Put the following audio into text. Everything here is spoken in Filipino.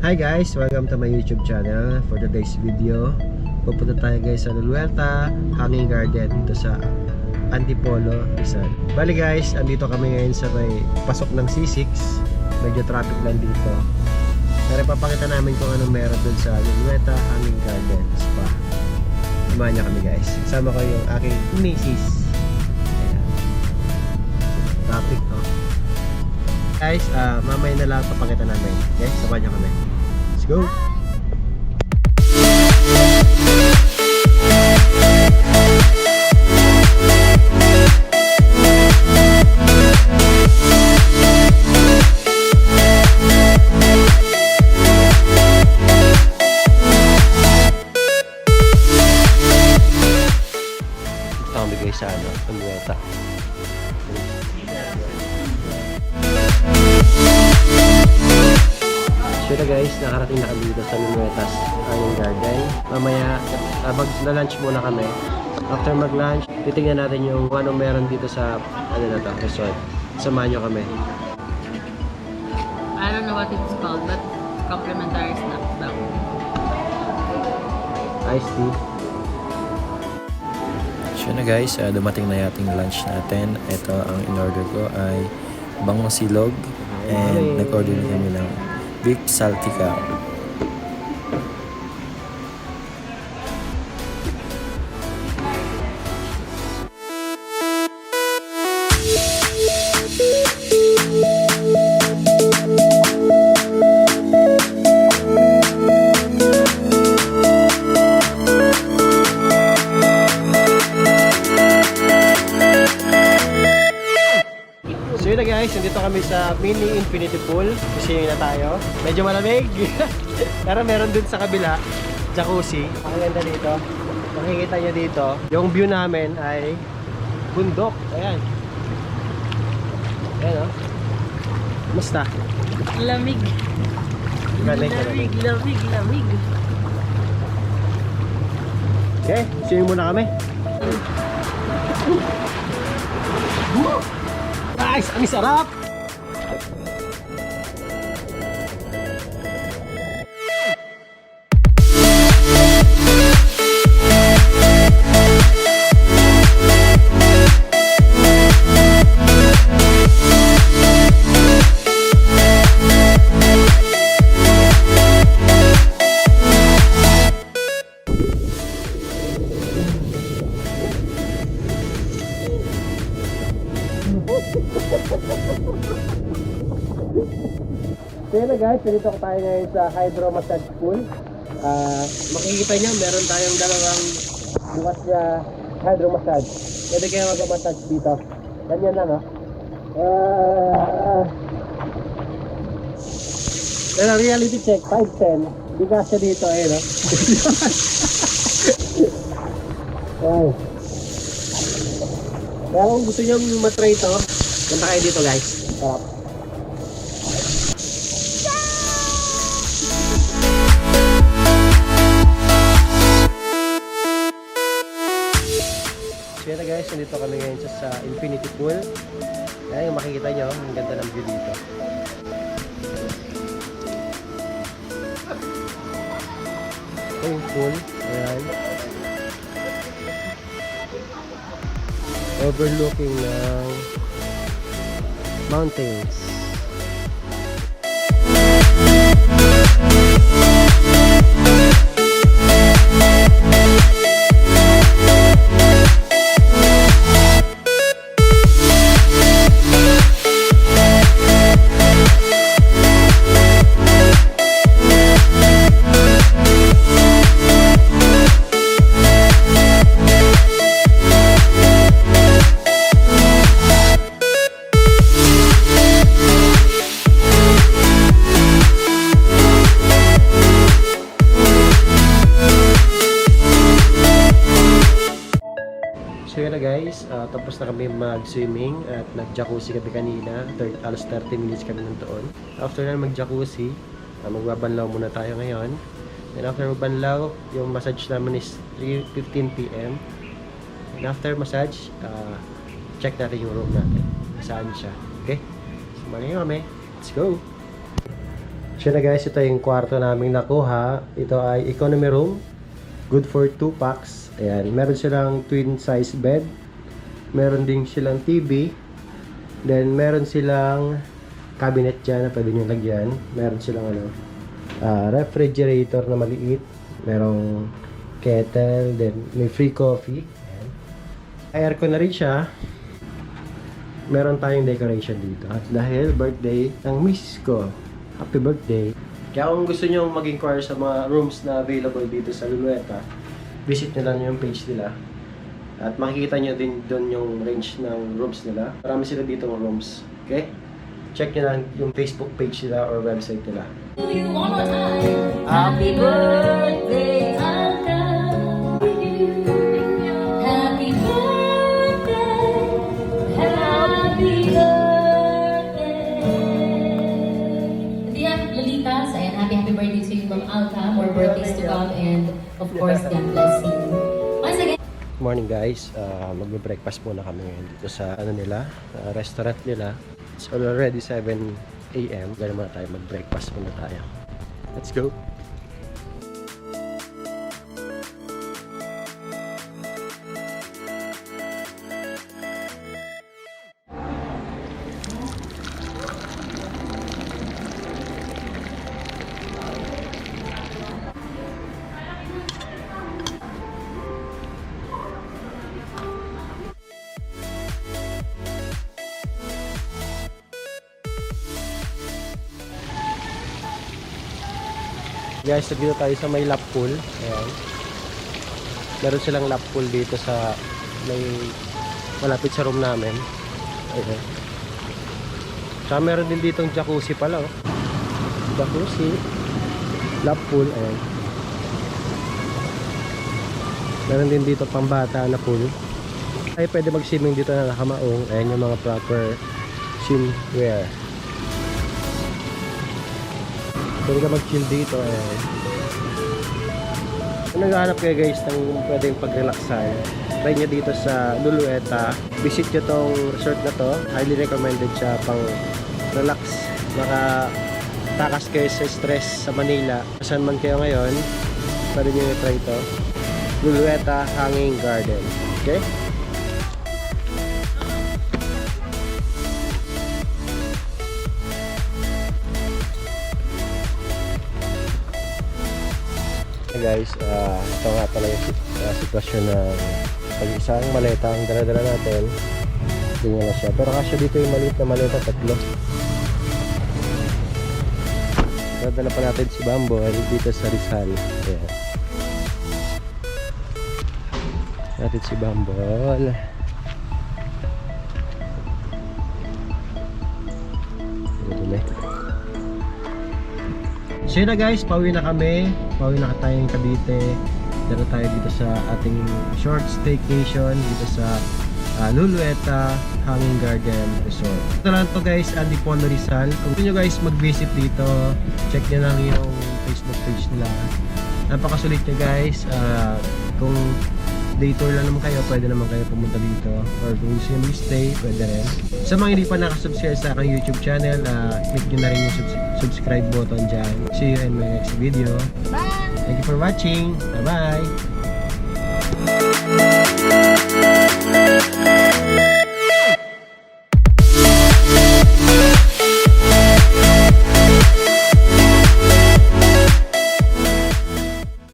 Hi guys! Welcome to my YouTube channel. For today's video, pupunta tayo guys sa Lulueta Hanging Garden dito sa Antipolo, Rizal. Bali guys, andito kami ngayon sa may pasok ng C6. Medyo traffic lang dito. Pero papakita namin kung anong meron dun sa Lulueta Hanging Garden Spa. Samahan niya kami guys. Kasama ko yung aking misis. Ayan. Traffic no? Guys, mamaya na lang papakita namin. Okay, samahan niyo kami. Let's go! Ito kami guys sa Lulueta. So ito guys, nakarating na kami dito sa Lulueta's Hanging Garden. Mamaya, mag-lunch muna kami. After mag-lunch, titingnan natin yung anong meron dito sa resort. Samahan nyo kami. I don't know what it's called, but complimentary snacks daw. Iced tea. So na guys, dumating na yating lunch natin. Ito ang in-order ko ay bangong silog. And nag-order na kami ng beef saltica. So yun na guys, nandito kami sa mini infinity pool. Fishing na tayo. Medyo malamig. Pero meron dun sa kabila, jacuzzi. Ang ganda dito. Makikita nyo dito. Yung view namin ay bundok. Ayan. Ayan o. Musta? Lamig. Lamig. Okay, swimming muna kami. Guys, ang sarap! So yun na guys, dito tayo ngayon sa hydro massage pool. Makikita nyo, meron tayong dalawang bukas na hydro massage. Pwede kayo mag-massage dito. Ganyan lang Pero reality check, 5'10". Hindi kasi dito Wow. Kaya kung gusto nyo matry ito, punta kayo dito guys. Sarap. So yun na guys, nandito kami ngayon sa infinity pool. Ayan yung makikita nyo, ang ganda ng view dito. Ito yung pool. Ayan. Overlooking ng mountains. So yun na guys, tapos na kami mag-swimming at nag-jacuzzi kami kanina. Alas 30 minutes kami nandoon. After na mag-jacuzzi, magbabanlaw muna tayo ngayon. And after magbanlaw, yung massage namin is 3:15 PM. And after massage, check natin yung room natin. Saan siya. Okay? So, mali kami. Let's go! Siya na guys, ito yung kwarto namin nakuha. Ito ay economy room. Good for 2 packs. Ayan, meron silang twin size bed. Meron din silang TV. Then meron silang cabinet dyan na pwede nyo lagyan. Meron silang refrigerator na maliit. Merong kettle. Then may free coffee. Ayan. Aircon na rin siya. Meron tayong decoration dito. At dahil birthday ng miss ko. Happy birthday. Kaya kung gusto nyo mag-inquire sa mga rooms na available dito sa Lulueta, visit nyo lang yung page nila. At makikita nyo din doon yung range ng rooms nila. Marami sila dito ng rooms. Okay? Check nyo lang yung Facebook page nila or website nila. Happy birthday, Alka. Happy birthday. Happy birthday. Hindi Lolita, so ayan, happy birthday to you, Ma'am Alka. More birthdays to come, and of course, God bless you. Once again. Morning guys, magbe-breakfast muna kami ngayon dito sa restaurant nila. It's already 7 AM. Ganun muna tayo, mag-breakfast muna tayo. Let's go! Guys, dito tayo sa may lap pool. Ayan. Meron silang lap pool dito sa may malapit sa room namin. Ayan. Tsaka meron din ditong jacuzzi pala, oh. Jacuzzi. Lap pool. Ayan. Meron din dito pambata na pool. Ay, pwede mag-swimming dito na nakamaong. Ayan yung mga proper swimwear. Pwede ka mag-chill dito eh. Kung naghahanap kayo guys ng pwedeng pag-relaxan, try nyo dito sa Lulueta. Visit nyo tong resort na to. Highly recommended siya pang relax. Makatakas kayo sa stress sa Manila. Saan man kayo ngayon, pwede nyo try ito. Lulueta Hanging Garden. Okay? Guys, ito nga pala yung sitwasyon na pag-isang maleta ang dala-dala natin. Hindi na siya. Pero kasya dito yung maliit na maleta, 3. Dala pa natin si Bambol dito sa Rizal. Ayan. Natin si Bambol. So yun na guys, pauwi na kami. Pauwi na tayong Cavite. Dito tayo dito sa ating short staycation dito sa Lulueta Hanging Garden Resort. Ito lang to guys, Antipolo Rizal. Kung gusto nyo guys mag-visit dito, check nyo lang yung Facebook page nila. Napakasulit nyo guys. Kung day tour lang naman kayo, pwede naman kayo pumunta dito. Or kung gusto nyo mag-stay, pwede rin. Sa mga hindi pa nakasubscribe sa aking YouTube channel, click nyo na rin yung subscribe button dyan. See you in my next video. Bye! Thank you for watching. Bye-bye!